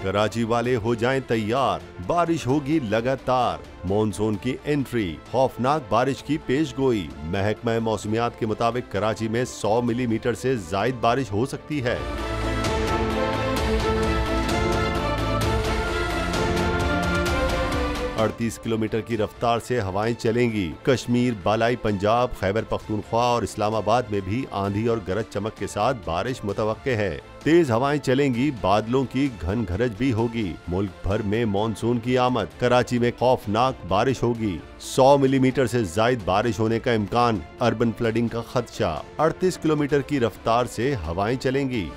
कराची वाले हो जाएं तैयार, बारिश होगी लगातार। मॉनसून की एंट्री, खौफनाक बारिश की पेशगोई। महकमा मौसमियात के मुताबिक कराची में 100 मिलीमीटर से जायद बारिश हो सकती है। अड़तीस किलोमीटर की रफ्तार से हवाएं चलेंगी। कश्मीर, बालाई पंजाब, खैबर पख्तूनख्वा और इस्लामाबाद में भी आंधी और गरज चमक के साथ बारिश मुतवक्के है। तेज हवाएं चलेंगी, बादलों की घन घरज भी होगी। मुल्क भर में मॉनसून की आमद। कराची में खौफनाक बारिश होगी। 100 मिलीमीटर से जायद बारिश होने का इम्कान। अर्बन फ्लडिंग का खदशा। 38 किलोमीटर की रफ्तार से हवाएं चलेंगी।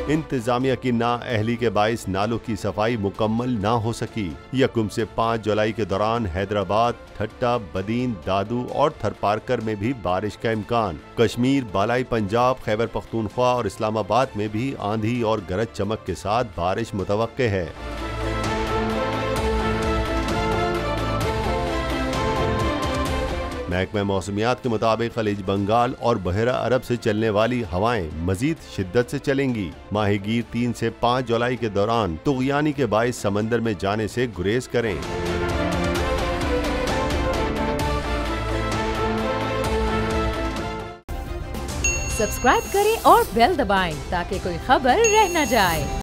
इंतजामिया की नाअहली के बाइस नालों की सफाई मुकम्मल ना हो सकी। यकम से 5 जुलाई के दौरान हैदराबाद, ठट्टा, बदीन, दादू और थरपारकर में भी बारिश का इम्कान। कश्मीर, बालाई पंजाब, खैबर पख्तूनख्वा और इस्लामाबाद में भी आंधी और गरज चमक के साथ बारिश मुतवक्के है। महकमा मौसमियात के मुताबिक खलीज बंगाल और बहरा अरब से चलने वाली हवाएं मजीद शिद्दत से चलेंगी। माहीगीर 3 से 5 जुलाई के दौरान तुग़यानी के बाइस समंदर में जाने से गुरेज करें। सब्सक्राइब करें और बेल दबाएं ताकि कोई खबर रह न जाए।